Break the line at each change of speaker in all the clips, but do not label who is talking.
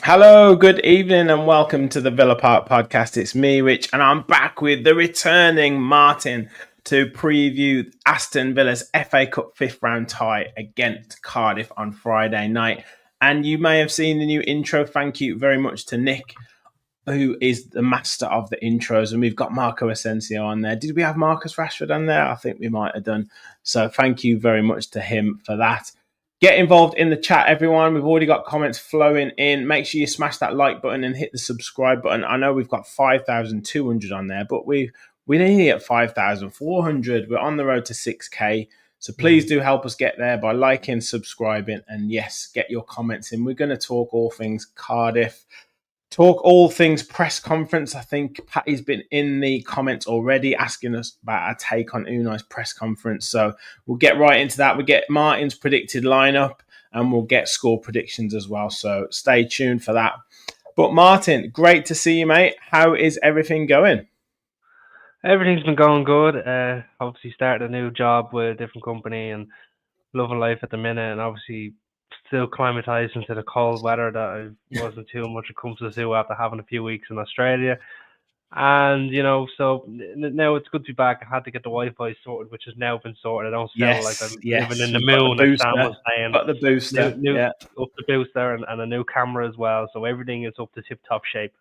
Hello, good evening, and welcome to the Villa Park podcast. It's me, Rich, and I'm back with the returning Martin to preview Aston Villa's FA Cup fifth round tie against Cardiff on Friday night. And you may have seen the new intro. Thank you very much to Nick, who is the master of the intros. And we've got Marco Asensio on there. Did we have Marcus Rashford on there? I think we might have done. So thank you very much to him for that. Get involved in the chat, everyone. We've already got comments flowing in. Make sure you smash that like button and hit the subscribe button. I know we've got 5,200 on there, but we're nearly at 5,400. We're on the road to 6K. So please do help us get there by liking, subscribing, and yes, get your comments in. We're going to talk all things Cardiff. Talk all things press conference. I think Patty's been in the comments already asking us about our take on Unai's press conference. So we'll get right into that. We get Martin's predicted lineup and we'll get score predictions as well. So stay tuned for that. But Martin, great to see you, mate. How is everything going?
Everything's been going good. Obviously started a new job with a different company and loving life at the minute, and obviously still climatized into the cold weather that I wasn't too much accustomed to after having a few weeks in Australia. And, so now it's good to be back. I had to get the Wi-Fi sorted, which has now been sorted. I don't feel like I'm living in the moon, as Sam was saying.
Got the booster.
Up the booster and a new camera as well. So everything is up to tip-top shape.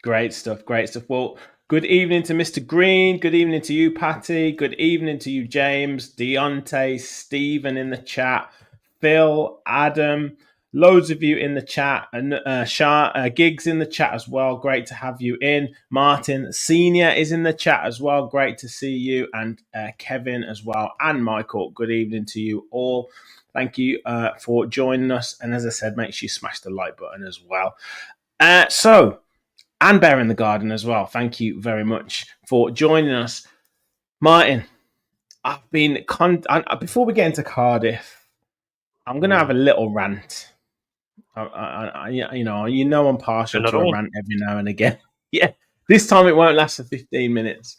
Great stuff, great stuff. Well, good evening to Mr. Green. Good evening to you, Patty. Good evening to you, James, Deontay, Stephen in the chat, Phil, Adam, loads of you in the chat, and Gigs in the chat as well. Great to have you in. Martin Senior is in the chat as well. Great to see you, and Kevin as well, and Michael. Good evening to you all. Thank you for joining us. And as I said, make sure you smash the like button as well. And Bear in the Garden as well. Thank you very much for joining us. Martin, I've been... before we get into Cardiff, I'm going to have a little rant. I'm partial to a rant every now and again. Yeah, this time it won't last for 15 minutes.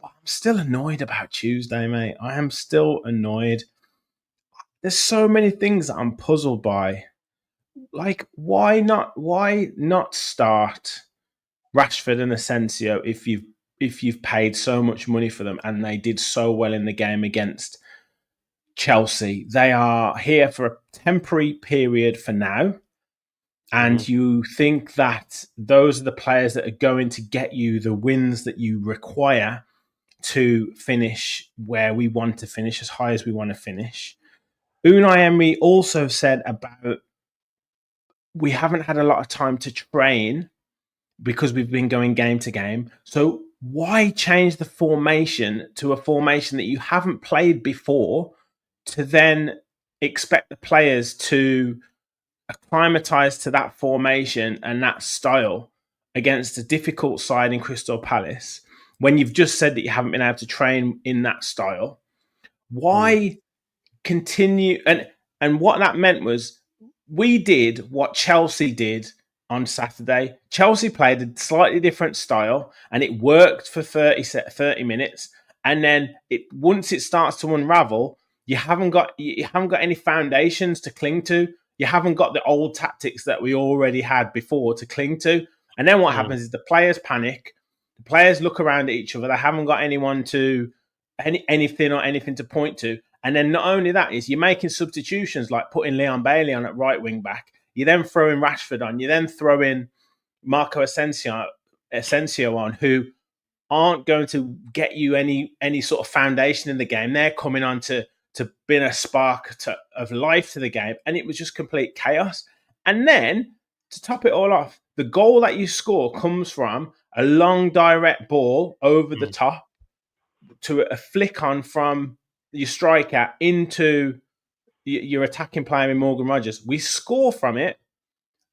But I'm still annoyed about Tuesday, mate. I am still annoyed. There's so many things that I'm puzzled by. Like, why not start Rashford and Asensio if you've paid so much money for them and they did so well in the game against Chelsea? They are here for a temporary period for now, and you think that those are the players that are going to get you the wins that you require to finish where we want to finish, as high as we want to finish. Unai Emery also said about we haven't had a lot of time to train because we've been going game to game. So why change the formation to a formation that you haven't played before to then expect the players to acclimatise to that formation and that style against a difficult side in Crystal Palace when you've just said that you haven't been able to train in that style? Why continue? And what that meant was we did what Chelsea did on Saturday. Chelsea played a slightly different style and it worked for 30 minutes. And then once it starts to unravel, you haven't got any foundations to cling to. You haven't got the old tactics that we already had before to cling to. And then what happens is the players panic. The players look around at each other. They haven't got anyone to anything to point to. And then not only that is you're making substitutions like putting Leon Bailey on at right wing back. You then throw in Rashford on. You then throw in Marco Asensio on, who aren't going to get you any sort of foundation in the game. They're coming on to bring a spark of life to the game. And it was just complete chaos. And then, to top it all off, the goal that you score comes from a long direct ball over the top to a flick on from your striker into your attacking player in Morgan Rogers. We score from it,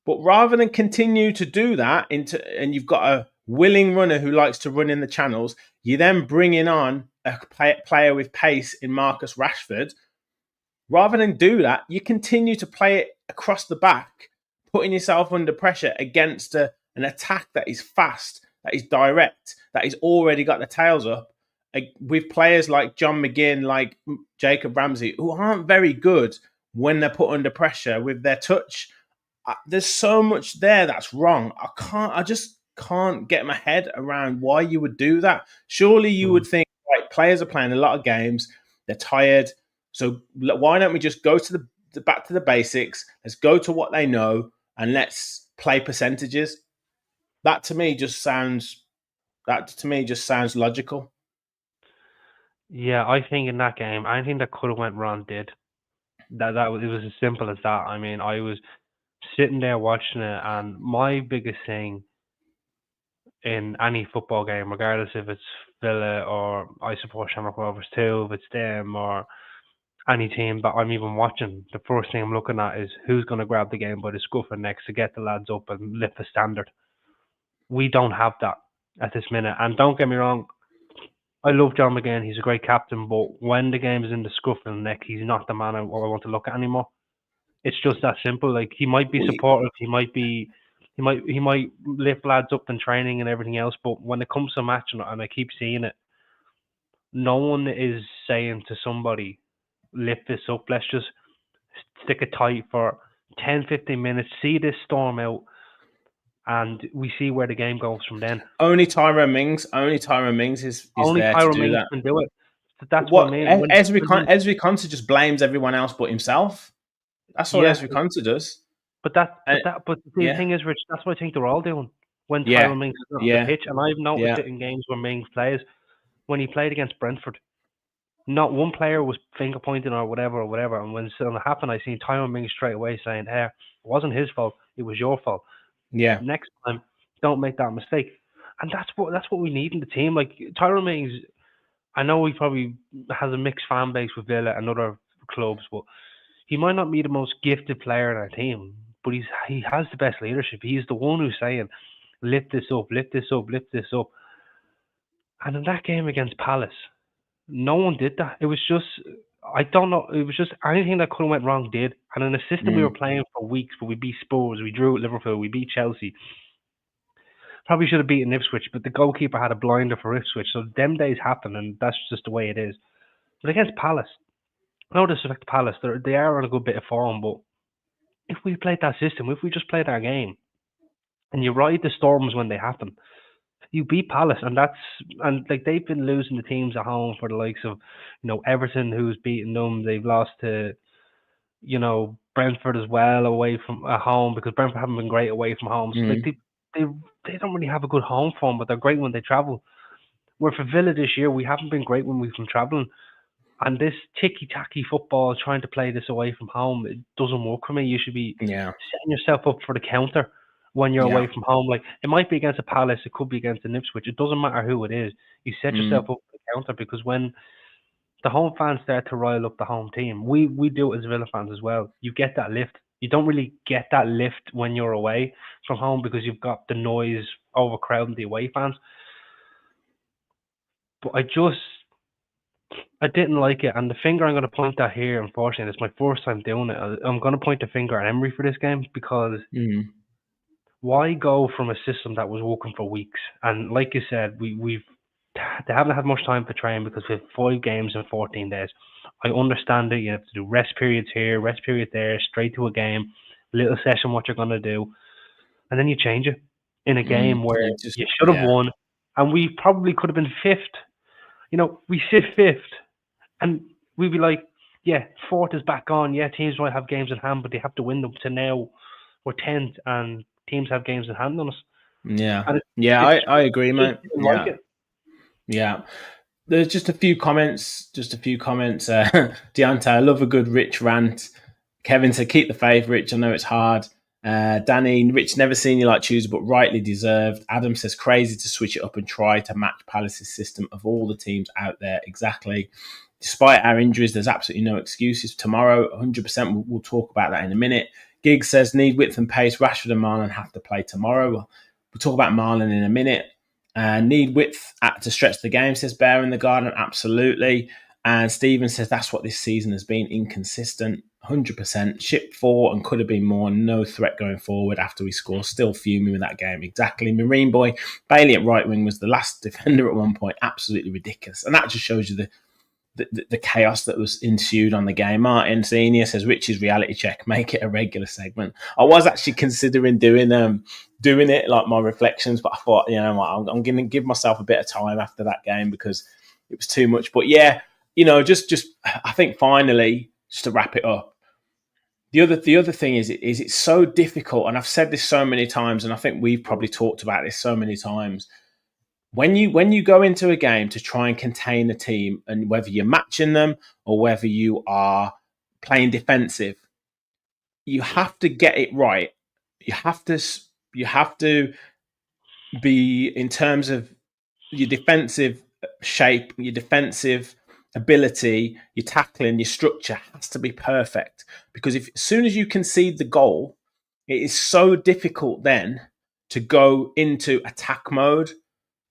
but rather than continue to do that and you've got a willing runner who likes to run in the channels, you then bring in on a player with pace in Marcus Rashford. Rather than do that, you continue to play it across the back, putting yourself under pressure against an attack that is fast, that is direct, that has already got the tails up, with players like John McGinn, like Jacob Ramsey, who aren't very good when they're put under pressure with their touch. There's so much there that's wrong. I just can't get my head around why you would do that. Surely you would think, right, players are playing a lot of games, they're tired, so why don't we just go to the back to the basics? Let's go to what they know and let's play percentages. That to me just sounds logical.
Yeah, I think in that game, anything that could have went wrong did. It was as simple as that. I mean, I was sitting there watching it, and my biggest thing in any football game, regardless if it's Villa or I support Shamrock Rovers too, if it's them or any team that I'm even watching, the first thing I'm looking at is who's going to grab the game by the scruff of necks to get the lads up and lift the standard. We don't have that at this minute. And don't get me wrong, I love John McGinn. He's a great captain, but when the game is in the scruff of the neck, he's not the man I want to look at anymore. It's just that simple. Like, he might be supportive, he might lift lads up in training and everything else, but when it comes to a match, and I keep seeing it, no one is saying to somebody, lift this up, let's just stick it tight for 10, 15 minutes, see this storm out, and we see where the game goes from then.
Only Tyrone Mings is there to do that.
Can do it. That's what I mean.
Ezri Konsa just blames everyone else but himself. That's what Ezri Konsa does.
But the thing is, Rich, that's what I think they're all doing when Tyrone Mings is on the pitch. And I've noticed it in games where Mings plays. When he played against Brentford, not one player was finger pointing or whatever. And when something happened, I seen Tyrone Mings straight away saying, "Hey, it wasn't his fault. It was your fault.
Yeah.
Next time, don't make that mistake." And that's what we need in the team. Like, Tyrone Mings, I know he probably has a mixed fan base with Villa and other clubs, but he might not be the most gifted player in our team, but he has the best leadership. He's the one who's saying, lift this up, lift this up, lift this up. And in that game against Palace, no one did that. It was just, I don't know, it was just anything that could have went wrong did. And in a system we were playing for weeks, but we beat Spurs, we drew at Liverpool, we beat Chelsea. Probably should have beaten Ipswich, but the goalkeeper had a blinder for Ipswich. So them days happen, and that's just the way it is. But against Palace, no disrespect to Palace, they are on a good bit of form, but if we played that system, if we just played our game, and you ride the storms when they happen, you beat Palace, and they've been losing the teams at home for the likes of, Everton, who's beaten them. They've lost to, Brentford as well away from at home, because Brentford haven't been great away from home. So they don't really have a good home form, but they're great when they travel. Where for Villa this year, we haven't been great when we've been travelling. And this ticky-tacky football, trying to play this away from home, it doesn't work for me. You should be setting yourself up for the counter when you're away from home. Like, it might be against a Palace, it could be against an Ipswich. It doesn't matter who it is. You set yourself up for the counter, because when the home fans start to rile up the home team, we do it as Villa fans as well. You get that lift. You don't really get that lift when you're away from home, because you've got the noise overcrowding the away fans. But I didn't like it, and the finger I'm going to point at here, unfortunately, it's my first time doing it. I'm going to point the finger at Emery for this game, because why go from a system that was working for weeks? And like you said, they haven't had much time to train, because we have 5 games in 14 days. I understand that you have to do rest periods here, rest period there, straight to a game, little session, what you're going to do, and then you change it in a game where you should have won, and we probably could have been 5th. We sit 5th. And we'd be like, 4th is back on. Yeah, teams might have games in hand, but they have to win them. To now, we're 10th, and teams have games in hand on us.
Yeah, I agree, mate. Yeah. There's just a few comments. Deontay, I love a good Rich rant. Kevin said, keep the faith, Rich. I know it's hard. Danny, Rich, never seen you like Tuesday, but rightly deserved. Adam says, crazy to switch it up and try to match Palace's system of all the teams out there. Exactly. Despite our injuries, there's absolutely no excuses. Tomorrow, 100%, we'll talk about that in a minute. Gig says, need width and pace. Rashford and Marlon have to play tomorrow. We'll talk about Marlon in a minute. Need width to stretch the game, says Bear in the Garden. Absolutely. And Stephen says that's what this season has been, inconsistent. 100%. Ship 4 and could have been more. No threat going forward after we score. Still fuming with that game. Exactly. Marine Boy. Bailey at right wing was the last defender at one point. Absolutely ridiculous. And that just shows you the chaos that was ensued on the game. Martin Senior says, Rich's reality check, make it a regular segment. I was actually considering doing it, like my reflections, but I thought, you know what, I'm going to give myself a bit of time after that game because it was too much. But yeah, you know, just I think finally, just to wrap it up, the other thing is it's so difficult, and I've said this so many times, and I think we've probably talked about this so many times. When you go into a game to try and contain a team, and whether you're matching them or whether you are playing defensive, you have to get it right. You have to be, in terms of your defensive shape, your defensive ability, your tackling, your structure has to be perfect. Because as soon as you concede the goal, it is so difficult then to go into attack mode,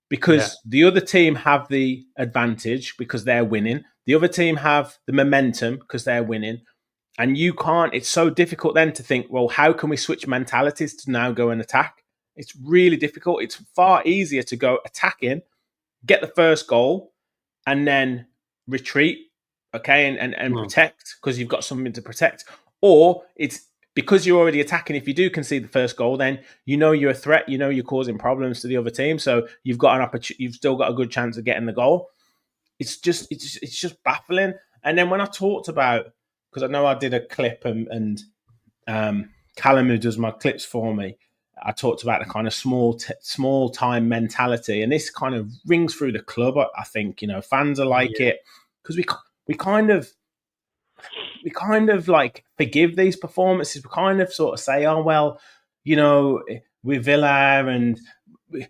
because the other team have the advantage because they're winning. The other team have the momentum because they're winning. And you can't, it's so difficult then to think, well, how can we switch mentalities to now go and attack? It's really difficult. It's far easier to go attacking, get the first goal, and then retreat, okay, and protect because you've got something to protect. Or it's because you're already attacking. If you do concede the first goal, then you know you're a threat. You know you're causing problems to the other team, so you've got an opportunity. You've still got a good chance of getting the goal. It's just baffling. And then when I talked about, because I know I did a clip and Callum, who does my clips for me, I talked about the kind of small time mentality, and this kind of rings through the club. I think, you know, fans are like it because we kind of like forgive these performances. We kind of sort of say, oh well, you know, we're Villa and we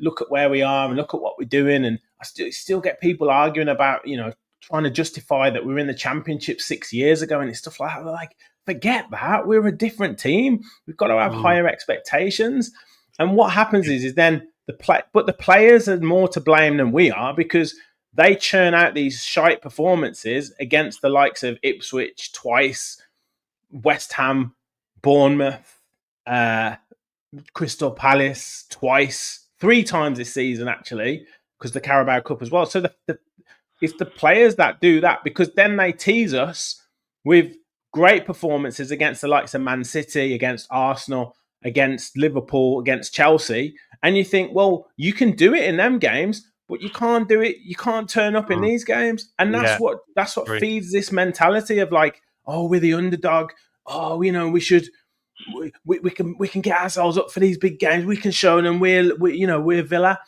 look at where we are and look at what we're doing, and I still get people arguing about, you know, trying to justify that we were in the Championship 6 years ago and it's stuff like that. Like, forget that. We're a different team. We've got to have higher expectations. And what happens is then the players are more to blame than we are, because they churn out these shite performances against the likes of Ipswich twice, West Ham, Bournemouth, Crystal Palace twice, 3 times this season actually, because the Carabao Cup as well. So it's the players that do that, because then they tease us with great performances against the likes of Man City, against Arsenal, against Liverpool, against Chelsea. And you think, well, you can do it in them games, but you can't do it. You can't turn up in these games. And that's what feeds this mentality of like, oh, we're the underdog. Oh, you know, we can get ourselves up for these big games. We can show them we're Villa.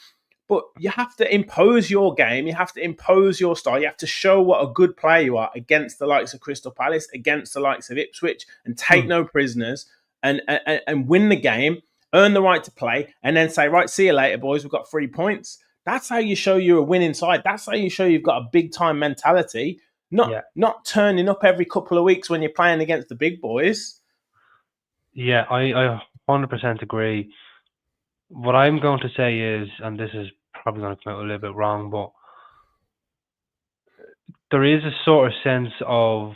But you have to impose your game. You have to impose your style. You have to show what a good player you are against the likes of Crystal Palace, against the likes of Ipswich, and take no prisoners and win the game, earn the right to play, and then say, right, see you later, boys. We've got 3 points. That's how you show you're a winning side. That's how you show you've got a big time mentality. Not turning up every couple of weeks when you're playing against the big boys.
Yeah, I 100% agree. What I'm going to say is, and this is probably going to come out a little bit wrong, but there is a sort of sense of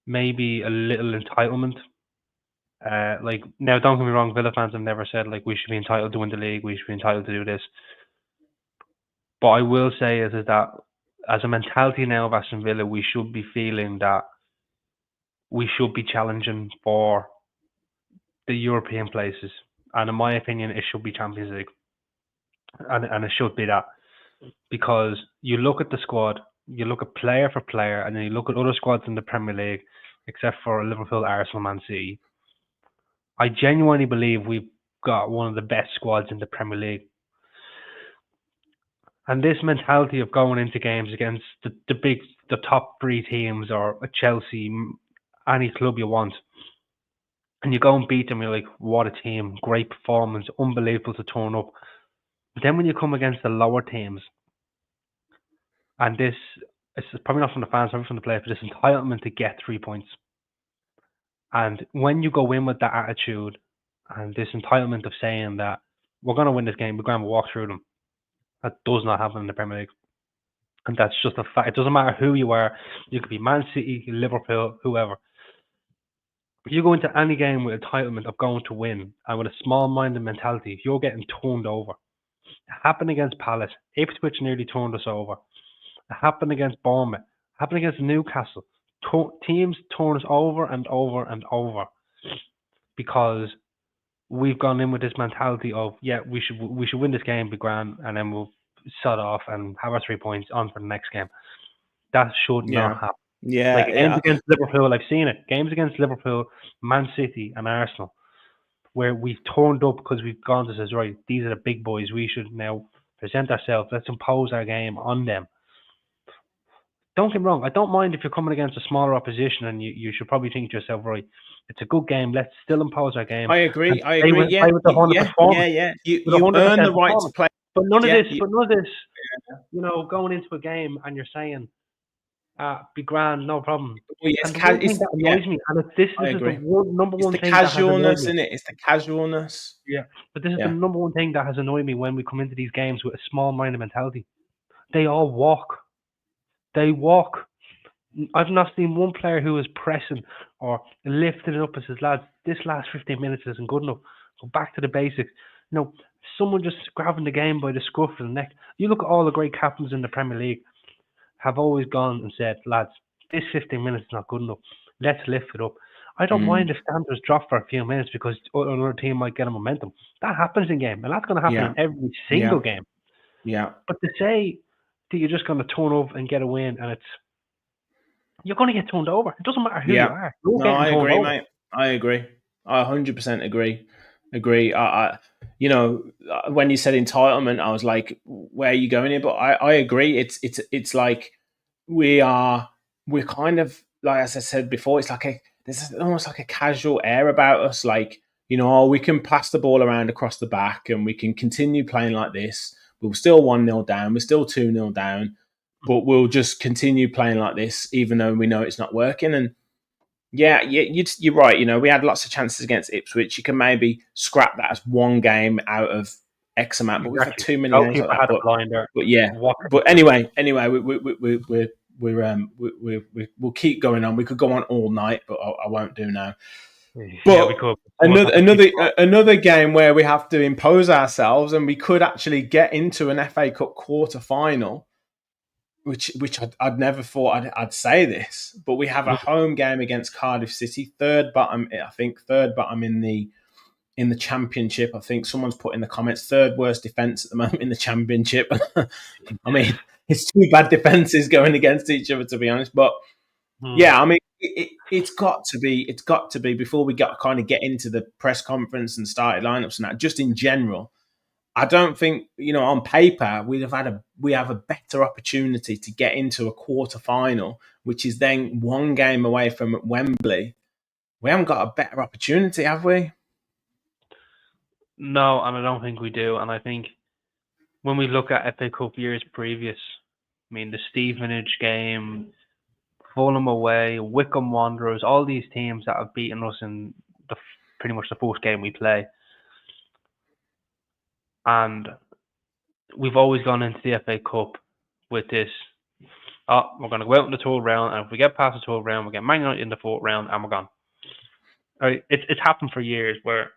maybe a little entitlement. Like, now, don't get me wrong, Villa fans have never said like we should be entitled to win the league, we should be entitled to do this. But I will say is that as a mentality now of Aston Villa, we should be feeling that we should be challenging for the European places. And in my opinion, it should be Champions League. And it should be that. Because you look at the squad, you look at player for player, and then you look at other squads in the Premier League, except for Liverpool, Arsenal, Man City. I genuinely believe we've got one of the best squads in the Premier League. And this mentality of going into games against the top 3 teams, or a Chelsea, any club you want, and you go and beat them, you're like, what a team, great performance, unbelievable to turn up. But then when you come against the lower teams, and this, it's probably not from the fans, probably from the players, but this entitlement to get 3 points. And when you go in with that attitude and this entitlement of saying that we're going to win this game, we're going to walk through them, that does not happen in the Premier League. And that's just a fact. It doesn't matter who you are. You could be Man City, Liverpool, whoever. If you go into any game with entitlement of going to win and with a small-minded mentality, you're getting turned over. It happened against Palace. Ipswich nearly turned us over. It happened against Bournemouth. It happened against Newcastle. Teams turn us over and over and over because we've gone in with this mentality of, yeah, we should win this game, be grand, and then we'll sod off and have our 3 points on for the next game. That should not happen.
Yeah,
like games against Liverpool, I've seen it. Games against Liverpool, Man City, and Arsenal, where we've turned up because we've gone to say, right, these are the big boys. We should now present ourselves. Let's impose our game on them. Don't get me wrong. I don't mind if you're coming against a smaller opposition and you should probably think to yourself, right, it's a good game. Let's still impose our game.
I agree.
Play with the 100%.
Yeah. You earn the right to play.
But none of this, going into a game and you're saying, be grand, no problem.
Well,
and the one thing that annoys me, and this is the number one thing that has annoyed me.
Isn't it? It's the casualness.
Yeah, but this is the number one thing that has annoyed me when we come into these games with a small-minded mentality. They all walk. They walk. I've not seen one player who is pressing or lifting it up and says, lads, this last 15 minutes isn't good enough. Go back to the basics. Someone just grabbing the game by the scruff of the neck. You look at all the great captains in the Premier League have always gone and said, lads, this 15 minutes is not good enough. Let's lift it up. I don't mind if standards drop for a few minutes because another team might get a momentum. That happens in game, and that's going to happen in every single game.
Yeah.
But to say that you're just going to turn up and get a win, and you're going to get turned over. It doesn't matter who you are.
I agree, mate. I agree. I 100% agree. I when you said entitlement, I was like, where are you going here? But I agree. It's like we're kind of, like, as I said before, it's like there's almost like a casual air about us. Like, we can pass the ball around across the back and we can continue playing like this. We're still 1-0 down. We're still 2-0 down, but we'll just continue playing like this, even though we know it's not working. And yeah, you're right. We had lots of chances against Ipswich. You can maybe scrap that as one game out of X amount, but we've had too many games like that. But yeah, but anyway, we'll keep going on. We could go on all night, but I won't do now. But we could. Another game where we have to impose ourselves, and we could actually get into an FA Cup quarter final. Which I'd never thought I'd say this, but we have a home game against Cardiff City, third bottom in the Championship. I think someone's put in the comments, third worst defence at the moment in the Championship. I mean, it's two bad defences going against each other, to be honest. But yeah, I mean, it's got to be before we get into the press conference and started lineups and that. Just in general, I don't think, on paper we have a better opportunity to get into a quarter final, which is then one game away from Wembley. We haven't got a better opportunity, have we?
No, and I don't think we do. And I think when we look at FA Cup years previous, I mean, the Stevenage game, Fulham away, Wycombe Wanderers, all these teams that have beaten us in pretty much the first game we play. And we've always gone into the FA Cup with this, we're going to go out in the third round, and if we get past the third round, we get Man United in the fourth round, and we're gone. Right? It's happened for years, where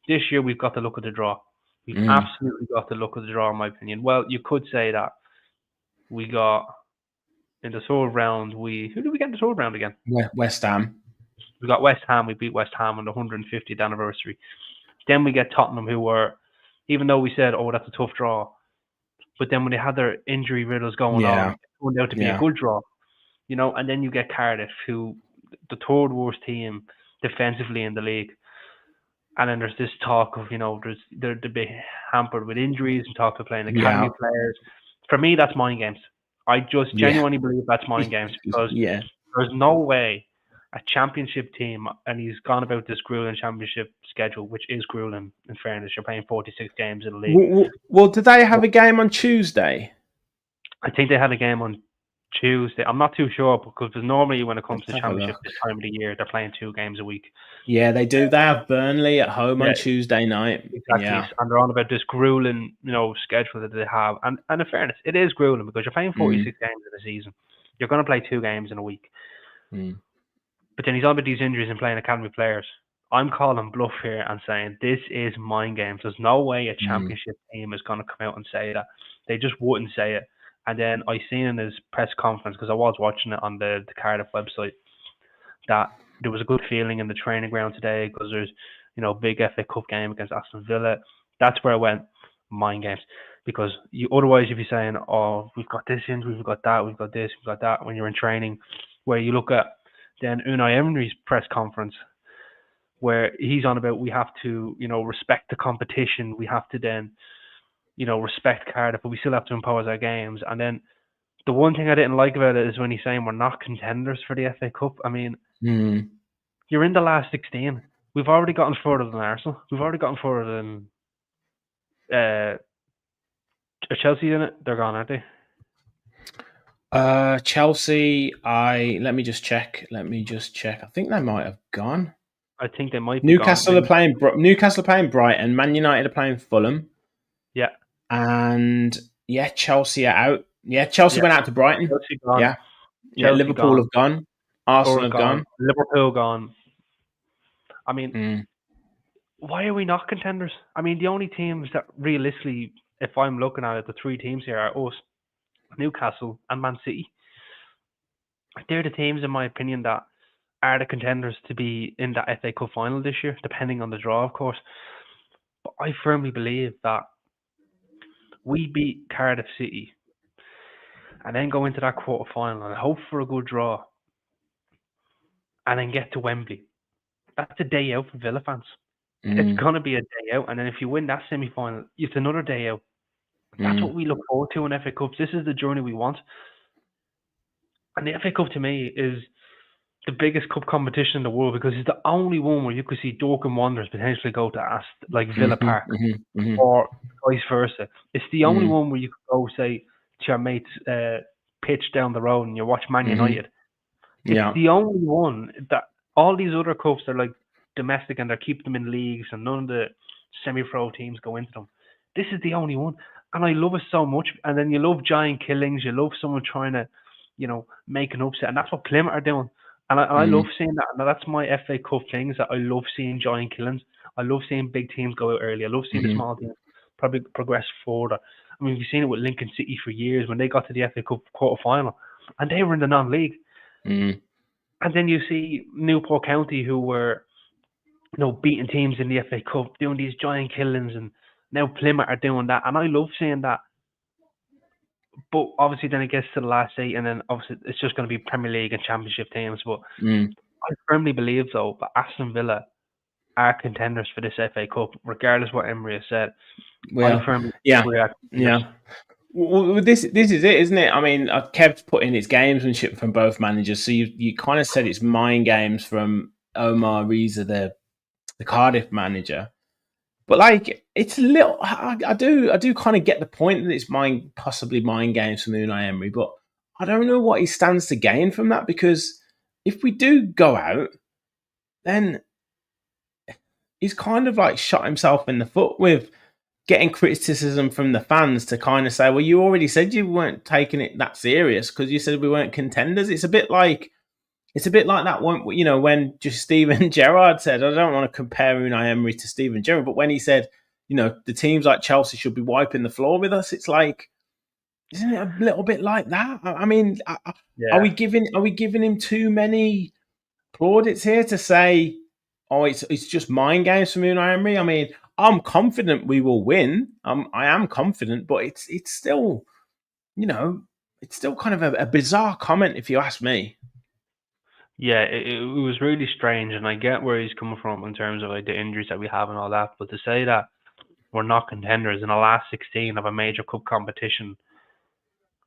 this year we've got the luck of the draw. We've absolutely got the luck of the draw, in my opinion. Well, you could say that we got, in the third round, who did we get in the third round again?
West Ham.
We got West Ham. We beat West Ham on the 150th anniversary. Then we get Tottenham, who were, even though we said, that's a tough draw, but then when they had their injury riddles going on, it turned out to be a good draw. And then you get Cardiff, who, the third worst team defensively in the league. And then there's this talk of, they're being hampered with injuries and talk of playing academy players. For me, that's mind games. I just genuinely believe that's mind games, because there's no way a championship team, and he's gone about this grueling championship schedule, which is grueling. In fairness, you're playing 46 games in the league.
Well, did they have a game on Tuesday?
I think they had a game on Tuesday. I'm not too sure because normally when it comes
Let's
to
have a
championship
look.
this time of the year, they're playing 2 games a week.
Yeah, they do. They have Burnley at home on Tuesday night.
Exactly.
Yeah.
And they're on about this grueling, schedule that they have. And in fairness, it is grueling because you're playing 46 games in a season. You're going to play 2 games in a week. But then he's on about these injuries and playing academy players. I'm calling bluff here and saying this is mind games. There's no way a championship team is going to come out and say that. They just wouldn't say it. And then I seen in his press conference, because I was watching it on the Cardiff website, that there was a good feeling in the training ground today because there's, big FA Cup game against Aston Villa. That's where I went, mind games. Because otherwise you'd be saying, oh, we've got this injury, we've got that, we've got this, we've got that, when you're in training. Where you look at then Unai Emery's press conference, where he's on about we have to, respect the competition. We have to then, respect Cardiff, but we still have to impose our games. And then the one thing I didn't like about it is when he's saying we're not contenders for the FA Cup. I mean, you're in the last 16. We've already gotten further than Arsenal. We've already gotten further than Chelsea in it. They're gone, aren't they?
Chelsea, let me just check. I think they might have gone.
I think they might be
Newcastle
gone.
Newcastle are playing Brighton. Man United are playing Fulham.
Yeah.
And Chelsea are out. Yeah, Chelsea went out to Brighton.
Chelsea gone.
Yeah. Yeah, Liverpool have gone. Arsenal have gone.
Liverpool gone. I mean, why are we not contenders? I mean, the only teams that realistically, if I'm looking at it, the 3 teams here are us, Newcastle, and Man City. They're the teams, in my opinion, that are the contenders to be in that FA Cup final this year, depending on the draw, of course. But I firmly believe that we beat Cardiff City and then go into that quarter final and hope for a good draw and then get to Wembley. That's a day out for Villa fans. It's going to be a day out. And then if you win that semi-final, it's another day out. That's what we look forward to in FA Cups. This is the journey we want. And the FA Cup to me is the biggest cup competition in the world because it's the only one where you could see Dorking Wanderers potentially go to Villa Park or vice versa. It's the only one where you could go, say, to your mate's pitch down the road and you watch Man United. It's the only one that all these other cups are like domestic and they keep them in leagues and none of the semi-pro teams go into them. This is the only one. And I love it so much. And then you love giant killings. You love someone trying to, make an upset. And that's what Plymouth are doing. And I love seeing that. And that's my FA Cup thing is that I love seeing giant killings. I love seeing big teams go out early. I love seeing the small teams probably progress further. I mean, we've seen it with Lincoln City for years when they got to the FA Cup quarter-final. And they were in the non-league. And then you see Newport County who were, beating teams in the FA Cup, doing these giant killings, and now Plymouth are doing that. And I love seeing that. But obviously then it gets to the last 8 and then obviously it's just going to be Premier League and Championship teams. But I firmly believe, though, that Aston Villa are contenders for this FA Cup, regardless what Emery has said.
Well,
I firmly believe
Well, this is it, isn't it? I mean, Kev's put in its gamesmanship from both managers. So you kind of said it's mind games from Omar Reza, the Cardiff manager. But it's a little. I do kind of get the point that it's possibly mind games from Unai Emery, but I don't know what he stands to gain from that because if we do go out, then he's kind of shot himself in the foot with getting criticism from the fans to kind of say, well, you already said you weren't taking it that serious because you said we weren't contenders. It's a bit like that one, when just Steven Gerrard said, I don't want to compare Unai Emery to Steven Gerrard, but when he said, the teams like Chelsea should be wiping the floor with us, it's like, isn't it a little bit like that? I mean, are we giving him too many plaudits here to say, oh, it's just mind games from Unai Emery? I mean, I'm confident we will win. I am confident, but it's still, it's still kind of a bizarre comment if you ask me.
Yeah, it was really strange, and I get where he's coming from in terms of the injuries that we have and all that. But to say that we're not contenders in the last 16 of a major cup competition,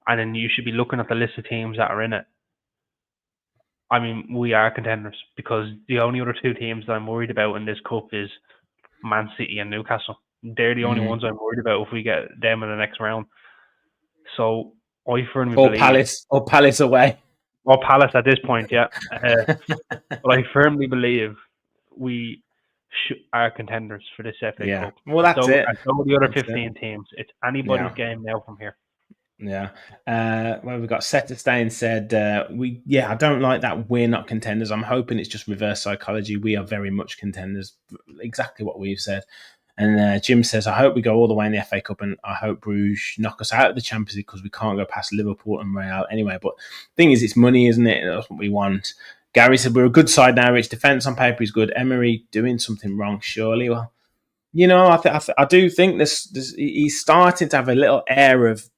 and then you should be looking at the list of teams that are in it. I mean, we are contenders because the only other two teams that I'm worried about in this cup is Man City and Newcastle. They're the only ones I'm worried about if we get them in the next round. So I firmly believe,
or Palace away,
or Palace at this point, yeah. But I firmly believe we are contenders for this FA
yeah.
Cup.
Well, that's it.
So the other
That's
15 teams, it's anybody's game now from here.
Yeah. Well, we've got Setterstein said, I don't like that we're not contenders. I'm hoping it's just reverse psychology. We are very much contenders. Exactly what we've said. And Jim says, I hope we go all the way in the FA Cup and I hope Bruges knock us out of the Champions League because we can't go past Liverpool and Real anyway. But the thing is, it's money, isn't it? That's what we want. Gary said, we're a good side now. Rich defence on paper is good. Emery doing something wrong, surely. Well, I do think this he's starting to have a little air of,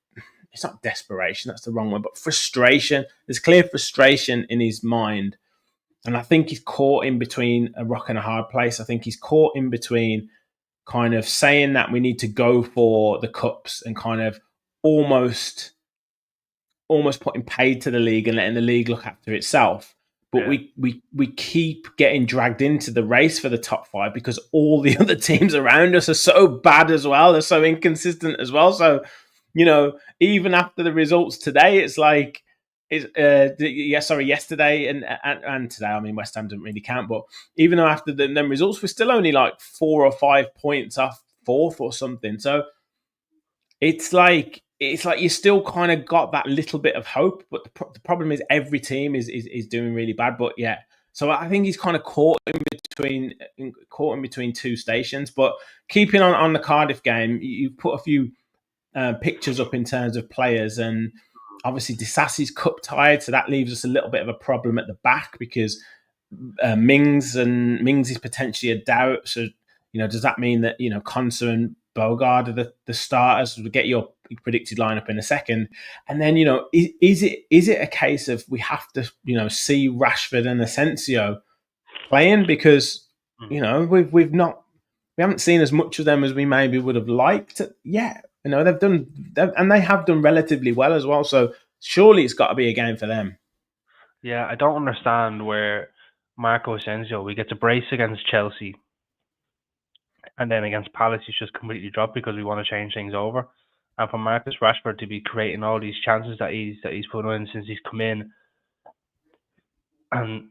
it's not desperation, that's the wrong word, but frustration. There's clear frustration in his mind. And I think he's caught in between a rock and a hard place. I think he's caught in between kind of saying that we need to go for the cups and kind of almost putting paid to the league and letting the league look after itself. But we keep getting dragged into the race for the top 5 because all the other teams around us are so bad as well. They're so inconsistent as well. So, even after the results today, it's like, yesterday and today, I mean, West Ham doesn't really count, but even though after them results, we're still only like 4 or 5 points off 4th or something. So it's like you still kind of got that little bit of hope, but the problem is every team is doing really bad. But yeah, so I think he's kind of caught in between two stations. But keeping on the Cardiff game, you put a few pictures up in terms of players, and obviously Disasi's cup tied, so that leaves us a little bit of a problem at the back because Mings is potentially a doubt. So does that mean that Konsa and Bogard are the starters? We'll get your predicted lineup in a second, and then is it a case of we have to see Rashford and Asensio playing because we haven't seen as much of them as we maybe would have liked yet. They have done relatively well as well. So surely it's got to be a game for them.
Yeah, I don't understand where Marco Asensio, we get to brace against Chelsea, and then against Palace he's just completely dropped because we want to change things over. And for Marcus Rashford to be creating all these chances that he's put in since he's come in, and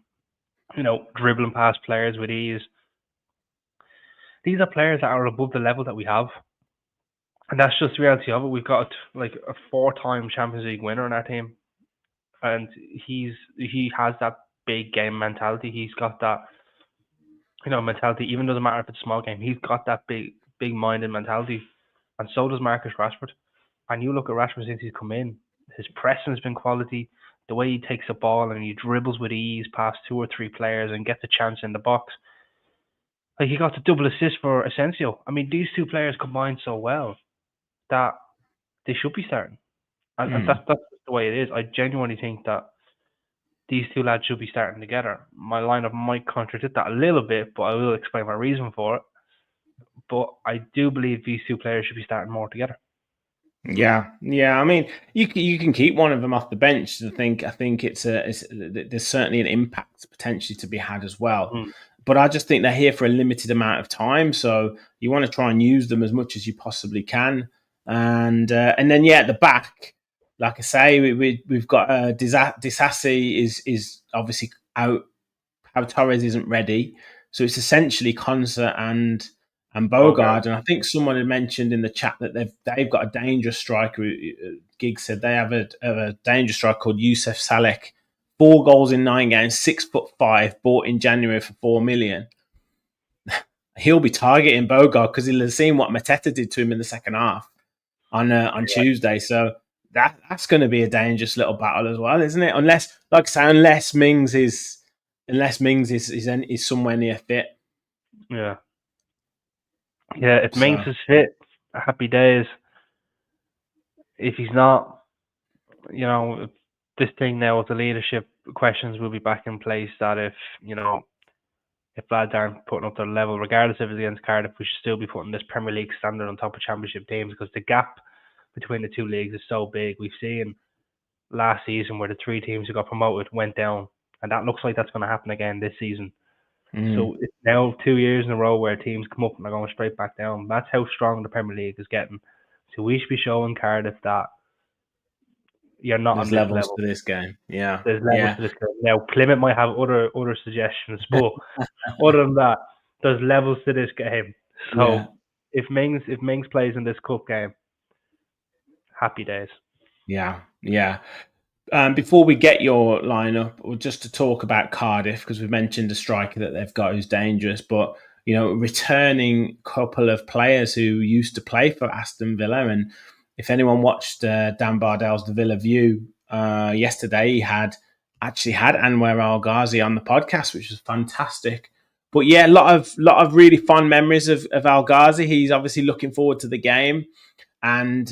dribbling past players with ease. These are players that are above the level that we have. And that's just the reality of it. We've got like a 4-time Champions League winner in our team. And he has that big game mentality. He's got that mentality, even doesn't matter if it's a small game, he's got that big minded mentality. And so does Marcus Rashford. And you look at Rashford since he's come in, his pressing has been quality. The way he takes the ball and he dribbles with ease past 2 or 3 players and gets a chance in the box. Like, he got the double assist for Asensio. I mean, these 2 players combined so well that they should be starting. And that's the way it is. I genuinely think that these 2 lads should be starting together. My lineup might contradict that a little bit, but I will explain my reason for it. But I do believe these 2 players should be starting more together.
Yeah. I mean, you can keep one of them off the bench. I think there's certainly an impact potentially to be had as well. But I just think they're here for a limited amount of time, so you want to try and use them as much as you possibly can. And then at the back, like I say, we've got Disasi is obviously out. How Torres isn't ready, so it's essentially Konsa and Bogard. And I think someone had mentioned in the chat that they've got a dangerous striker. Gig said they have a dangerous striker called Youssef Salek. 4 goals in 9 games, 6'5", bought in January for 4 million. He'll be targeting Bogard because he'll have seen what Mateta did to him in the second half on Tuesday. So that's going to be a dangerous little battle as well, isn't it? Unless Mings is somewhere near fit.
Yeah. Yeah, if Mings is fit, happy days. If he's not, this thing now with the leadership questions will be back in place that if lads aren't putting up their level, regardless if it's against Cardiff, we should still be putting this Premier League standard on top of Championship teams because the gap between the 2 leagues is so big. We've seen last season where the 3 teams who got promoted went down and that looks like that's going to happen again this season. So it's now 2 years in a row where teams come up and are going straight back down. That's how strong the Premier League is getting. So we should be showing Cardiff that you're not
There's
on this
levels
level.
to this game. Yeah.
There's levels to this game. Now Plymouth might have other suggestions, but other than that, there's levels to this game. So if Mings plays in this cup game, happy days.
Yeah. Before we get your lineup, or just to talk about Cardiff, because we've mentioned a striker that they've got who's dangerous, but returning couple of players who used to play for Aston Villa. And if anyone watched Dan Bardell's The Villa View yesterday, he actually had Anwar Al Ghazi on the podcast, which was fantastic. But yeah, a lot of really fond memories of Al Ghazi. He's obviously looking forward to the game. And,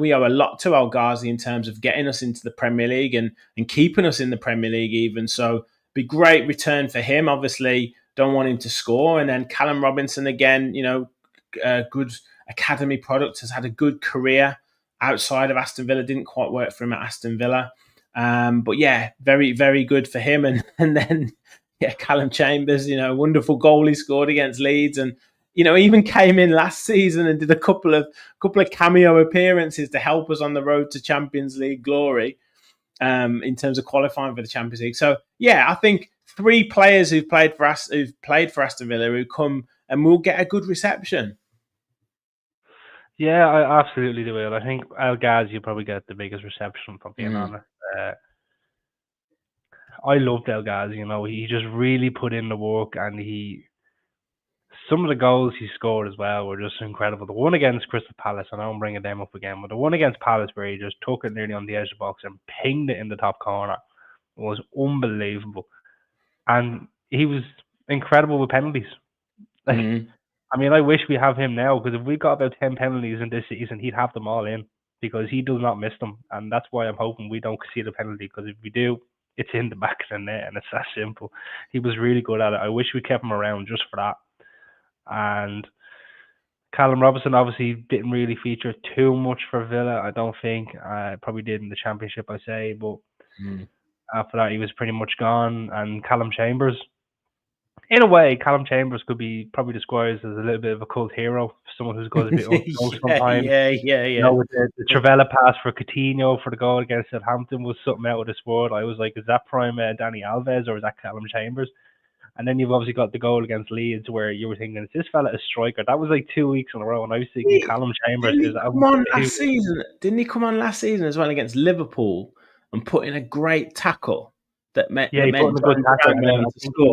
we owe a lot to Al Ghazi in terms of getting us into the Premier League and keeping us in the Premier League even. So be great return for him. Obviously, don't want him to score. And then Callum Robinson, again, good academy product, has had a good career outside of Aston Villa. Didn't quite work for him at Aston Villa. But yeah, very, very good for him. And then, Callum Chambers, wonderful goal he scored against Leeds. And, even came in last season and did a couple of cameo appearances to help us on the road to Champions League glory in terms of qualifying for the Champions League. So, yeah, I think 3 players who've played for Aston Villa who come and will get a good reception.
Yeah, I absolutely do. I think El Ghazi will probably get the biggest reception, for being honest. I loved El Ghazi. He just really put in the work, and some of the goals he scored as well were just incredible. The one against Crystal Palace, and I'm bringing them up again, but the one against Palace where he just took it nearly on the edge of the box and pinged it in the top corner was unbelievable. And he was incredible with penalties. I mean, I wish we have him now, because if we got about 10 penalties in this season, he'd have them all in, because he does not miss them. And that's why I'm hoping we don't see the penalty, because if we do, it's in the back of the net, and it's that simple. He was really good at it. I wish we kept him around just for that. And Callum Robinson obviously didn't really feature too much for Villa, I don't think. Probably did in the Championship, I say, but after that he was pretty much gone. And Callum Chambers, in a way, Callum Chambers could be probably described as a little bit of a cult hero, someone who's got a bit unsung sometimes.
Yeah.
With the Travella pass for Coutinho for the goal against Southampton was something out of this world. I was like, is that prime Dani Alves, or is that Callum Chambers? And then you've obviously got the goal against Leeds where you were thinking, is this fella a striker? That was like 2 weeks in a row, and I was thinking Callum Chambers is
Didn't he come on last season as well against Liverpool and put in a great tackle that meant
he put in a good tackle, and then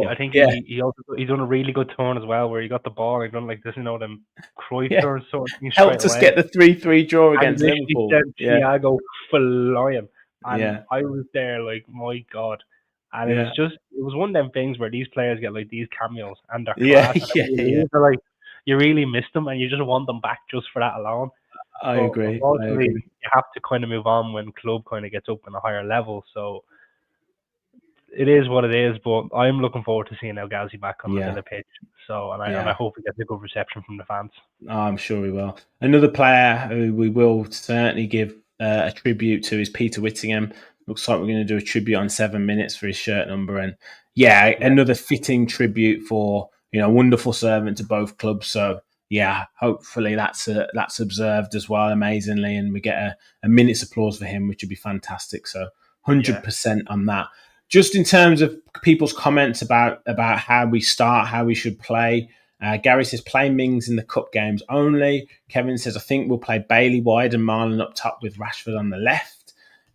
I think he also done a really good turn as well where he got the ball and done like this, them Cruyff turns sort of thing.
Helped us get the 3-3 draw against Liverpool.
Thiago flying, and I was there like, my God. And it was one of them things where these players get like these cameos and they're class. They're like, you really miss them and you just want them back just for that alone.
I agree.
You have to kind of move on when club kind of gets up in a higher level. So it is what it is, but I'm looking forward to seeing El Ghazi back on the Villa pitch. So, and I hope he gets a good reception from the fans.
I'm sure we will. Another player who we will certainly give a tribute to is Peter Whittingham. Looks like we're going to do a tribute on 7 minutes for his shirt number. And another fitting tribute for, wonderful servant to both clubs. So, hopefully that's observed as well amazingly. And we get a minute's applause for him, which would be fantastic. So 100% on that. Just in terms of people's comments about how we start, how we should play. Gary says, play Mings in the cup games only. Kevin says, I think we'll play Bailey wide and Marlon up top with Rashford on the left.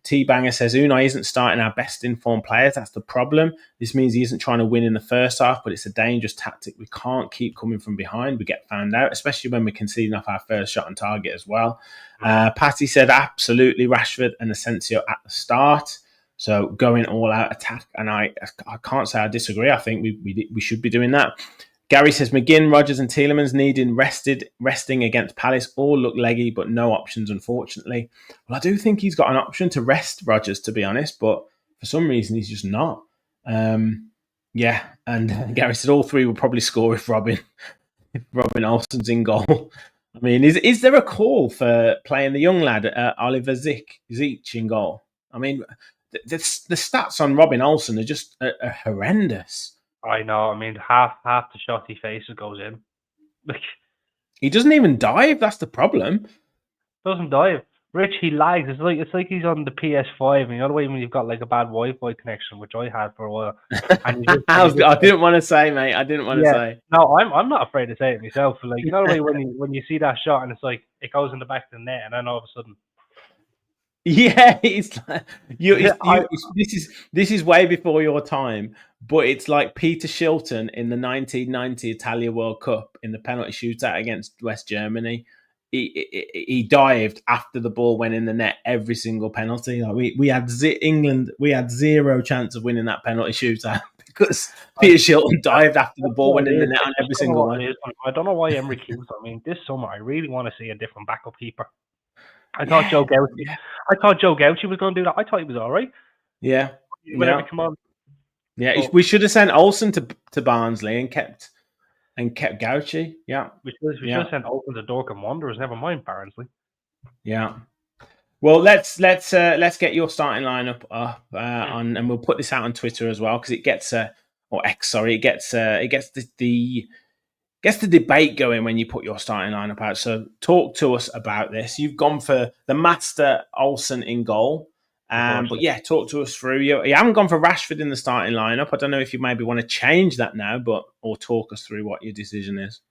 T-Banger says, Unai isn't starting our best informed players. That's the problem. This means he isn't trying to win in the first half, but it's a dangerous tactic. We can't keep coming from behind. We get found out, especially when we're conceding off our first shot on target as well. Patty said, absolutely, Rashford and Asensio at the start. So going all out attack. And I can't say I disagree. I think we should be doing that. Gary says, McGinn, Rodgers and Tielemans needing resting against Palace all look leggy, but no options, unfortunately. Well, I do think he's got an option to rest Rodgers, to be honest, but for some reason he's just not. And Gary said all 3 will probably score if Robin Olsen's in goal. I mean, is there a call for playing the young lad, Oliver Zik in goal? I mean, the stats on Robin Olsen are just horrendous.
I know. I mean, half the shots he faces goes in. Like,
he doesn't even dive. That's the problem.
Doesn't dive. Rich, he lags. It's like he's on the PS5, and you know the way when you've got like a bad Wi-Fi connection, which I had for a while. And
I didn't want to say, mate. I didn't want to say.
No, I'm not afraid to say it myself. Like, you know the way when you see that shot and it's like it goes in the back of the net, and then all of a sudden.
Yeah, it's like this is way before your time, but it's like Peter Shilton in the 1990 Italia World Cup in the penalty shootout against West Germany. He dived after the ball went in the net every single penalty. Like we had England, we had zero chance of winning that penalty shootout because Peter Shilton dived after the ball went in the net on every single one.
I don't know why Emery keeps. I mean, this summer I really want to see a different backup keeper. I thought Joe Gauci was going to do that. I thought he was all right.
Yeah.
Whenever come on.
Yeah, we should have sent Olsen to Barnsley and kept Gauci. Yeah.
We should have sent Olsen to Dorking Wanderers. Never mind Barnsley.
Yeah. Well, let's get your starting lineup up and we'll put this out on Twitter as well because it gets or X. Sorry, it gets the debate going when you put your starting lineup out. So talk to us about this. You've gone for the master Olsen in goal. But yeah, talk to us through. You haven't gone for Rashford in the starting lineup. I don't know if you maybe want to change that now, or talk us through what your decision is.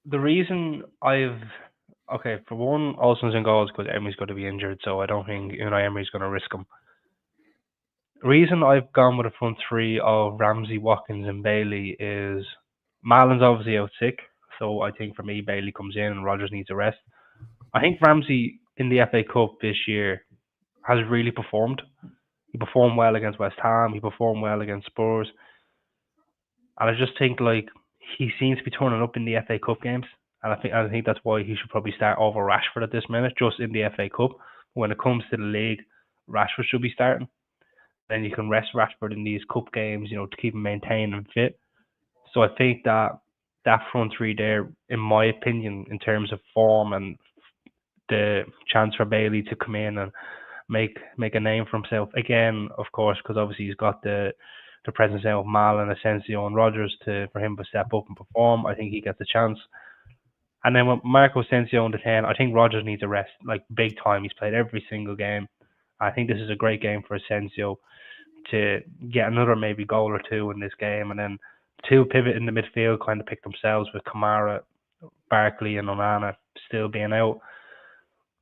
The reason for one, Olsen's in goal is because Emery's going to be injured, so I don't think Emery's going to risk him. The reason I've gone with a front three of Ramsey, Watkins, and Bailey is Malin's obviously out sick, so I think for me Bailey comes in and Rodgers needs a rest. I think Ramsey in the FA Cup this year has really performed. He performed well against West Ham. He performed well against Spurs, and I just think like he seems to be turning up in the FA Cup games, and I think that's why he should probably start over Rashford at this minute, just in the FA Cup. When it comes to the league, Rashford should be starting. Then you can rest Rashford in these cup games, to keep him maintained and fit. So I think that front three there, in my opinion, in terms of form and the chance for Bailey to come in and make a name for himself again, of course, because obviously he's got the presence of Malin, Asensio, and Rodgers for him to step up and perform. I think he gets a chance. And then with Marco Asensio on the 10, I think Rodgers needs a rest, like big time. He's played every single game. I think this is a great game for Asensio to get another maybe goal or two in this game, and then two pivot in the midfield kind of pick themselves with Kamara, Barkley, and Onana still being out.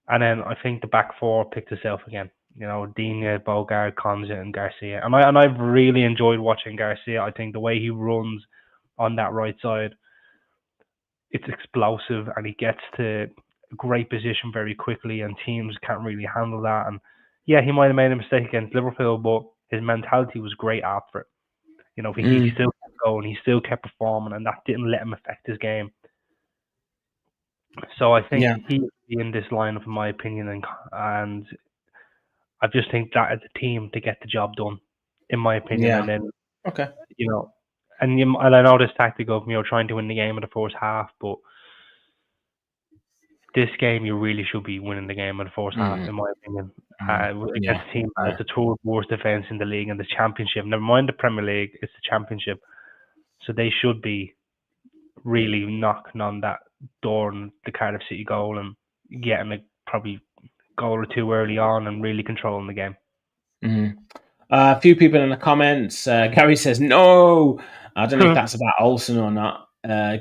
And then I think the back four picked itself again. Digne, Bogard, Konza, and Garcia. And I've really enjoyed watching Garcia. I think the way he runs on that right side, it's explosive, and he gets to a great position very quickly, and teams can't really handle that. And yeah, he might have made a mistake against Liverpool, but his mentality was great after it. He still kept going, he still kept performing, and that didn't let him affect his game. So I think he would be in this lineup, in my opinion, and I just think that as a team to get the job done, in my opinion.
Yeah.
And then,
okay,
and I know this tactic of trying to win the game in the first half, but this game you really should be winning the game in the first half, in my opinion. Against a team that has the third worst defence in the league and the Championship. Never mind the Premier League, it's the Championship. So they should be really knocking on that door in the Cardiff City goal and getting a probably goal or two early on and really controlling the game.
A few people in the comments. Gary says no. I don't know if that's about Olsen or not.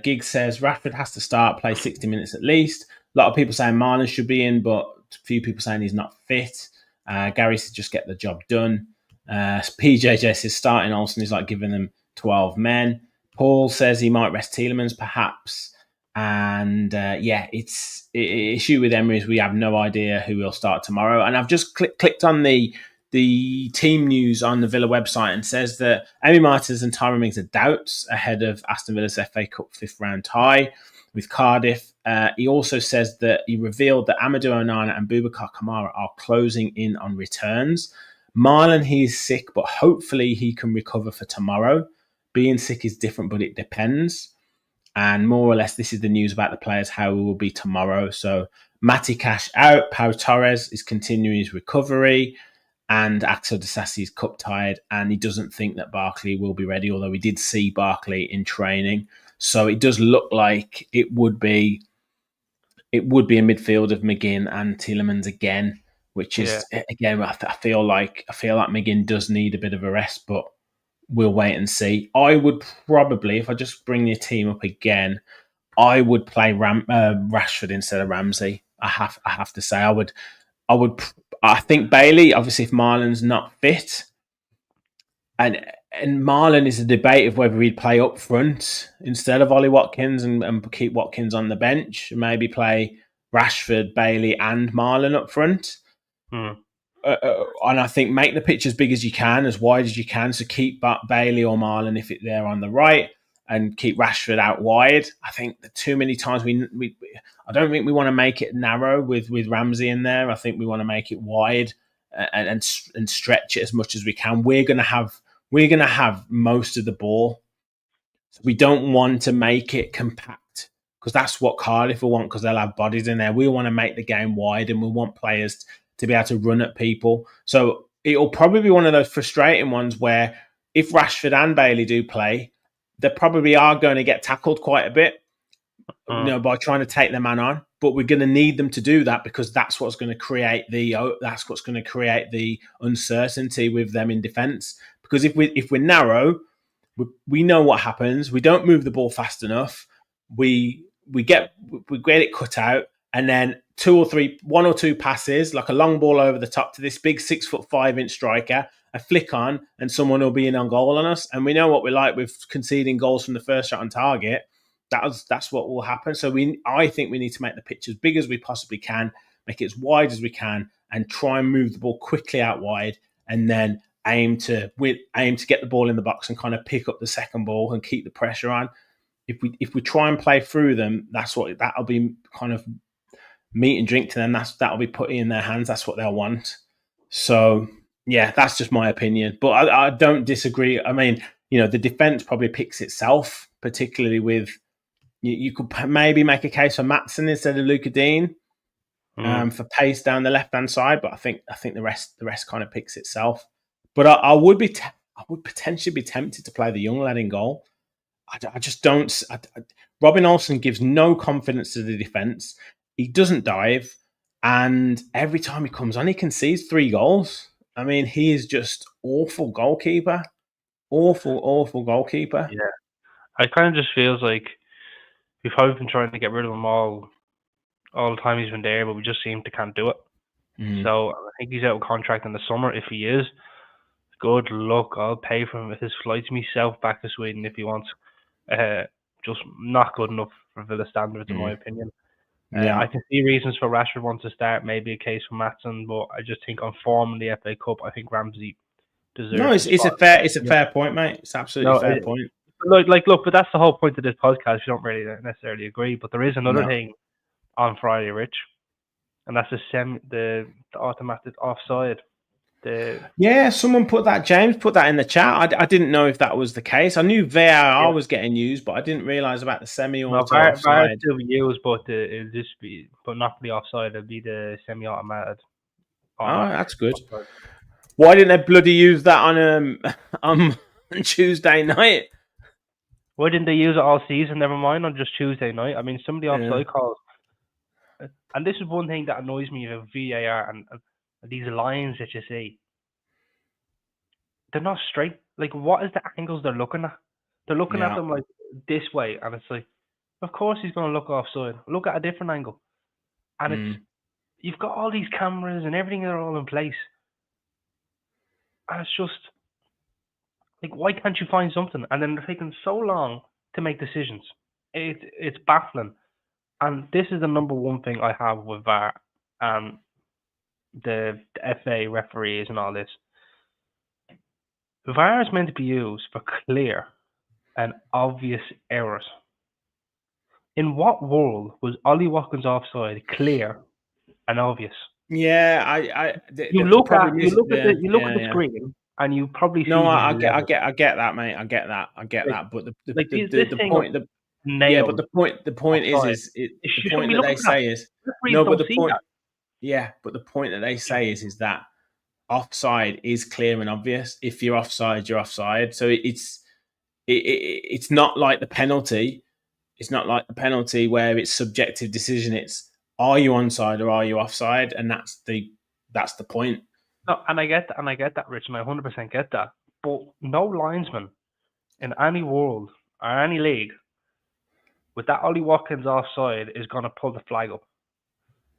Gig says Rashford has to start, play 60 minutes at least. A lot of people saying Marlon should be in, but a few people saying he's not fit. Gary says just get the job done. PJJ says starting Olsen is like giving them 12 men. Paul says he might rest Tielemans perhaps. And it's issue with Emery is we have no idea who will start tomorrow. And I've just clicked on the team news on the Villa website and says that Emi Martins and Tyrone Mings are doubts ahead of Aston Villa's FA Cup 5th round tie with Cardiff. He also says that he revealed that Amadou Onana and Boubacar Kamara are closing in on returns. Marlon, he's sick, but hopefully he can recover for tomorrow. Being sick is different, but it depends. And more or less, this is the news about the players, how it will be tomorrow. So Matty Cash out. Pau Torres is continuing his recovery. and Axel Disasi's cup tied, and he doesn't think that Barkley will be ready, although we did see Barkley in training. So it does look like it would be a midfield of McGinn and Tielemans again, which is again I feel like McGinn does need a bit of a rest, but we'll wait and see. I would probably, if I just bring your team up again, I would play Rashford instead of Ramsey. I have to say I think Bailey, obviously, if Marlon's not fit, and Marlon is a debate of whether he'd play up front instead of Ollie Watkins and keep Watkins on the bench, maybe play Rashford, Bailey, and Marlon up front. And I think make the pitch as big as you can, as wide as you can. So keep Bailey or Marlon if they're on the right, and keep Rashford out wide. I think that too many times I don't think we want to make it narrow with Ramsey in there. I think we want to make it wide and stretch it as much as we can. We're going to have most of the ball. So we don't want to make it compact, because that's what Cardiff will want, because they'll have bodies in there. We want to make the game wide, and we want players to be able to run at people. So it'll probably be one of those frustrating ones where if Rashford and Bailey do play, they probably are going to get tackled quite a bit, by trying to take the man on. But we're going to need them to do that, because that's what's going to create the uncertainty with them in defence. Because if we're narrow, we know what happens. We don't move the ball fast enough. We get it cut out, and then one or two passes, like a long ball over the top to this big 6'5" striker, a flick on, and someone will be in on goal on us. And we know what we're like with conceding goals from the first shot on target. That's what will happen. So I think we need to make the pitch as big as we possibly can, make it as wide as we can, and try and move the ball quickly out wide, and then aim to get the ball in the box and kind of pick up the second ball and keep the pressure on. If we try and play through them, that'll be kind of meat and drink to them. That'll be put in their hands. That's what they'll want. So yeah, that's just my opinion. But I don't disagree. I mean, the defense probably picks itself, particularly with you could maybe make a case for Maatsen instead of Luca Dean for pace down the left hand side. But I think the rest kind of picks itself. But I would potentially be tempted to play the young lad in goal. I just don't. Robin Olsen gives no confidence to the defence. He doesn't dive, and every time he comes on, he concedes 3 goals. I mean, he is just awful goalkeeper. Awful goalkeeper.
Yeah, it kind of just feels like we've probably been trying to get rid of him all the time he's been there, but we just seem to can't do it. So I think he's out of contract in the summer. If he is, good luck. I'll pay for him with his flights myself back to Sweden if he wants. Just not good enough for Villa standards, in my opinion. I can see reasons for Rashford wants to start, maybe a case for Maatsen, but I just think on form in the FA Cup, I think Ramsey deserves.
No, it's a fair point, mate. It's absolutely fair point.
Look, but that's the whole point of this podcast. You don't really necessarily agree, but there is another thing on Friday, Rich, and that's the automatic offside.
Someone James put that in the chat. I didn't know if that was the case. I knew VAR was getting used, but I didn't realise about the semi-auto offside.
VAR still be used, but it'll just be, but not the offside. It'll be the semi-automatic.
Oh, that's good. Offside. Why didn't they bloody use that on Tuesday night?
Why didn't they use it all season? Never mind on just Tuesday night. I mean, some of the offside calls, and this is one thing that annoys me about VAR and these lines that you see, they're not straight. Like, what is the angles they're looking at? They're looking at them like this way, and it's like, of course he's going to look offside. Look at a different angle. And it's, you've got all these cameras and everything are all in place. And it's just, like, why can't you find something? And then they're taking so long to make decisions. It's baffling. And this is the number one thing I have with VAR and the FA referees and all this. VAR is meant to be used for clear and obvious errors. In what world was Ollie Watkins offside clear and obvious?
Yeah,
you look at the screen and you probably see.
No, I get that, mate. I get that. But the point, the point is the point that they say is no. But the point, but the point that they say is that offside is clear and obvious. If you're offside, you're offside. So it's not like the penalty. It's not like the penalty where it's subjective decision. It's are you onside or are you offside, and that's the point.
No, and I get that, Rich, and I 100% get that. But no linesman in any world or any league with that Ollie Watkins offside is going to pull the flag up.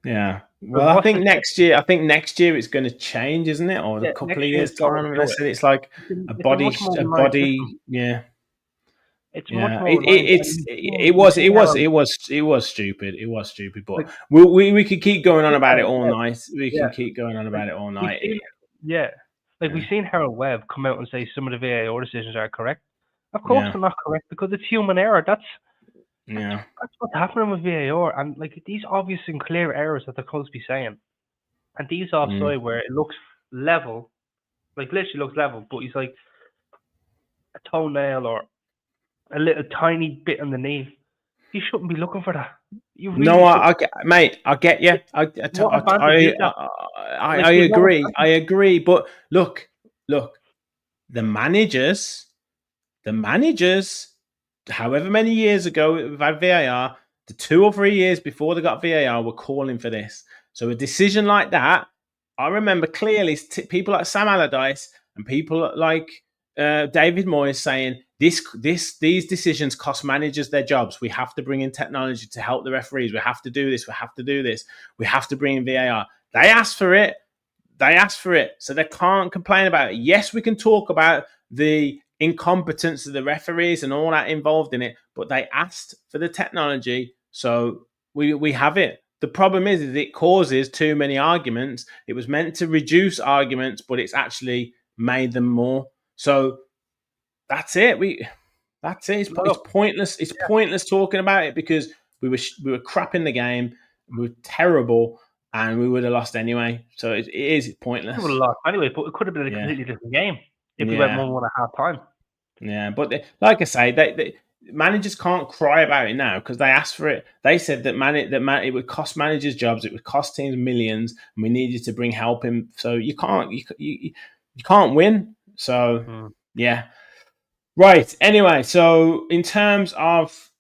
Yeah. Well, I think next year it's going to change, isn't it? Or a couple of years time. They said it's like a body. Yeah.
It's much more.
It was stupid. It was stupid. But like, we could keep going on about it all night. We can keep going on about it all night.
We've seen Harold Webb come out and say some of the VAR decisions are correct. Of course they're not correct because it's human error. That's what's happening with VAR, and like these obvious and clear errors that they're supposed to be saying, and these offside where it looks level, like literally looks level, but he's like a toenail or a little tiny bit underneath. You shouldn't be looking for that.
I get you. I agree. I agree. But look, the managers, however many years ago we've had VAR, the 2 or 3 years before they got VAR were calling for this. So a decision like that, I remember clearly people like Sam Allardyce and people like David Moyes saying these decisions cost managers their jobs. We have to bring in technology to help the referees. We have to do this. We have to do this. We have to bring in VAR. They asked for it. So they can't complain about it. Yes, we can talk about the incompetence of the referees and all that involved in it, but they asked for the technology, so we have it. The problem is it causes too many arguments. It was meant to reduce arguments, but it's actually made them more. So that's it. It's pointless. It's pointless talking about it because we were crap in the game. We were terrible, and we would have lost anyway. So it is pointless.
We would have lost anyway, but it could have been a completely different game if we went 1-1 at half time.
Yeah, but like I say, they managers can't cry about it now because they asked for it. They said that it would cost managers jobs, it would cost teams millions, and we needed to bring help in. So you can't win. So yeah, right. Anyway, so in terms of,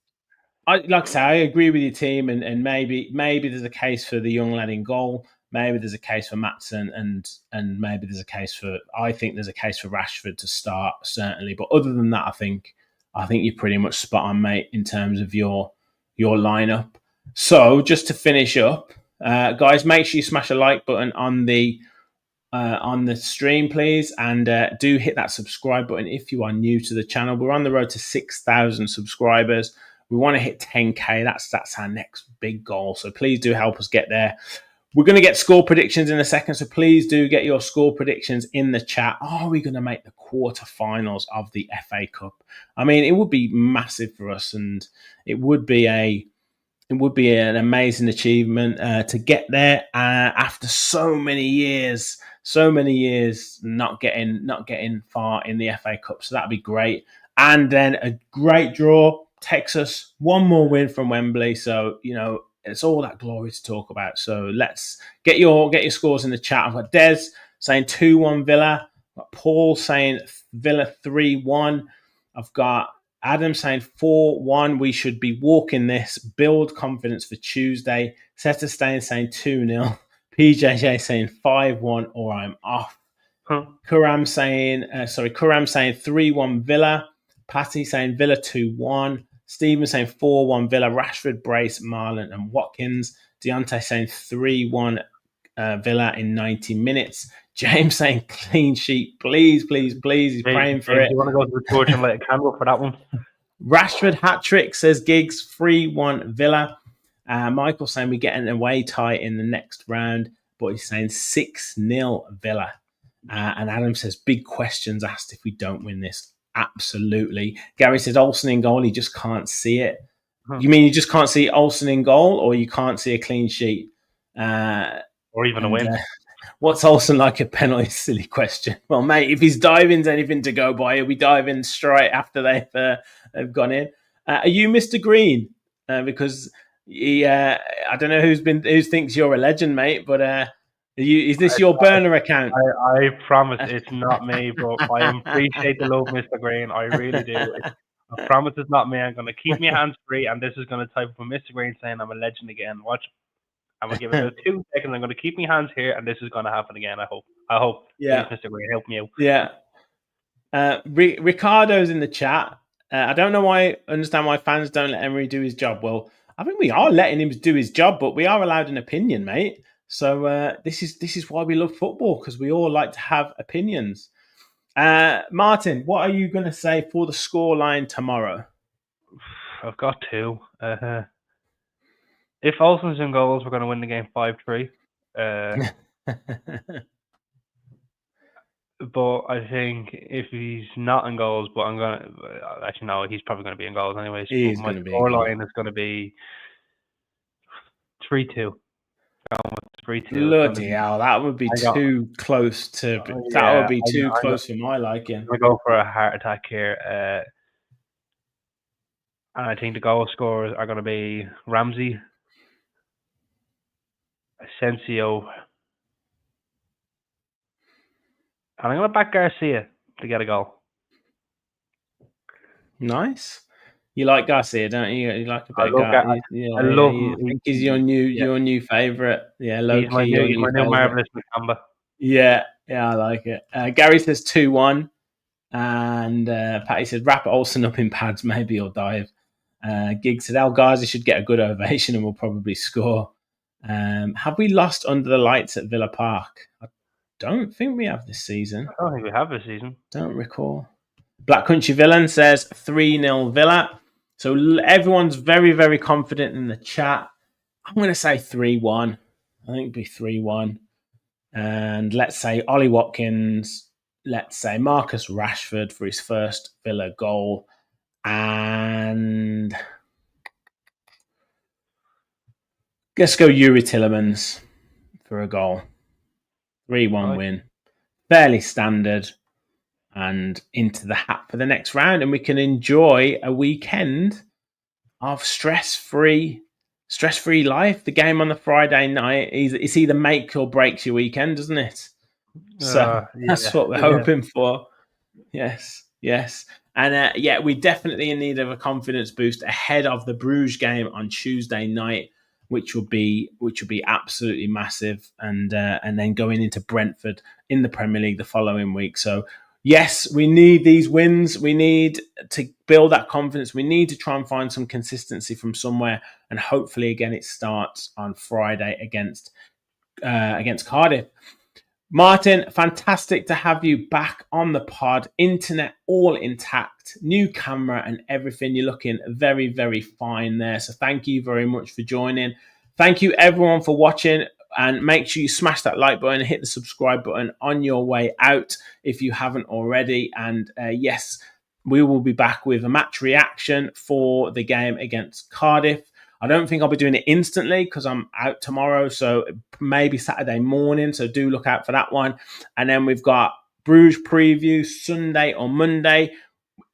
like I say, I agree with your team, and maybe there's a case for the young lad in goal. Maybe there's a case for Maatsen, and maybe there's a case for. I think there's a case for Rashford to start, certainly. But other than that, I think you're pretty much spot on, mate, in terms of your lineup. So just to finish up, guys, make sure you smash a like button on the stream, please, and do hit that subscribe button if you are new to the channel. We're on the road to 6,000 subscribers. We want to hit 10K. That's our next big goal. So please do help us get there. We're going to get score predictions in a second, so please do get your score predictions in the chat. Are we going to make the quarterfinals of the FA Cup? I mean, it would be massive for us, and it would be an amazing achievement to get there after so many years not getting far in the FA Cup. So that'd be great, and then a great draw takes us one more win from Wembley. So it's all that glory to talk about. So let's get your scores in the chat. I've got Des saying 2-1 Villa. I've got Paul saying Villa 3-1. I've got Adam saying 4-1. We should be walking this. Build confidence for Tuesday. Seta Stain saying 2-0. PJJ saying 5-1 or I'm off. Kuram saying 3-1 Villa. Patty saying Villa 2-1. Stephen saying 4-1 Villa. Rashford, Brace, Marlon and Watkins. Deontay saying 3-1 Villa in 90 minutes. James saying clean sheet. Please. He's praying for it.
You want to go to the torch and light a candle for that one?
Rashford hat-trick, says Giggs. 3-1 Villa. Michael saying we get an away tie in the next round. But he's saying 6-0 Villa. And Adam says big questions asked if we don't win this. Absolutely. Gary says Olsen in goal. He just can't see it. You mean you just can't see Olsen in goal, or you can't see a clean sheet?
Or even a win.
What's Olsen like a penalty? Silly question. Well, mate, if his diving's anything to go by, he'll be diving straight after they've gone in. Are you Mr. Green? Because he, I don't know who thinks you're a legend, mate, but Is this your burner account?
I promise it's not me, but I appreciate the love, Mr. Green. I really do. I promise it's not me. I'm going to keep my hands free, and this is going to type for Mr. Green saying I'm a legend again. Watch. I'm going to give it about 2 seconds. I'm going to keep my hands here, and this is going to happen again, I hope.
Yeah.
Please, Mr. Green, help me out.
Yeah. Ricardo's in the chat. I don't understand why fans don't let Emery do his job. Well, I think we are letting him do his job, but we are allowed an opinion, mate. So this is why we love football, because we all like to have opinions. Martin, what are you going to say for the scoreline tomorrow?
I've got 2. If Olsen's in goals, we're going to win the game 5-3. But I think if he's not in goals, but I'm going to... Actually, no, he's probably going to be in goals anyways.
He's
my
going to be
scoreline is going to be 3-2. 3-2.
Bloody hell, that would be too close to... that would be too close for my liking.
I'm going to go for a heart attack here. And I think the goal scorers are going to be Ramsey, Asensio, and I'm going to back Garcia to get a goal.
Nice. You like Garcia, don't you? You like a bit of
Garcia. I love him.
I think he's your new favourite. Yeah,
he's my new marvelous Nakamba.
Yeah, I like it. Gary says 2-1. And Patty said, wrap Olsen up in pads, maybe, or dive. Gig said, El Ghazi should get a good ovation and will probably score. Have we lost under the lights at Villa Park? I don't think we have this season.
I don't think we have this season.
Don't recall. Black Country Villain says 3-0 Villa. So everyone's very, very confident in the chat. I'm going to say 3-1. I think it'd be 3-1. And let's say Ollie Watkins. Let's say Marcus Rashford for his first Villa goal. And let's go Yuri Tillemans for a goal. 3-1 win. Fairly standard. And into the hat for the next round. And we can enjoy a weekend of stress-free life. The game on the Friday night, it's either make or breaks your weekend, doesn't it? So that's what we're hoping for. Yes. And we're definitely in need of a confidence boost ahead of the Bruges game on Tuesday night, which will be absolutely massive, and then going into Brentford in the Premier League the following week. So yes, we need these wins. We need to build that confidence. We need to try and find some consistency from somewhere, and hopefully again it starts on Friday against Cardiff. Martin, fantastic to have you back on the pod. Internet all intact, new camera and everything. You're looking very, very fine there. So thank you very much for joining. Thank you everyone for watching, and make sure you smash that like button and hit the subscribe button on your way out if you haven't already. And yes, we will be back with a match reaction for the game against Cardiff. I don't think I'll be doing it instantly because I'm out tomorrow, so maybe Saturday morning, so do look out for that one. And then we've got Bruges preview Sunday or Monday,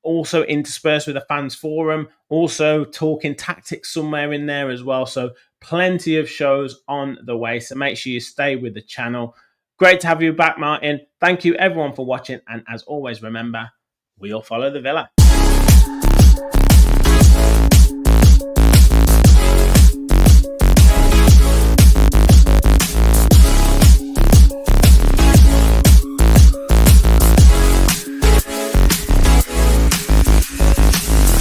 also interspersed with a fans forum, also talking tactics somewhere in there as well. So plenty of shows on the way, so make sure you stay with the channel. Great to have you back, Martin. Thank you everyone for watching, and as always, remember, we'll follow the Villa.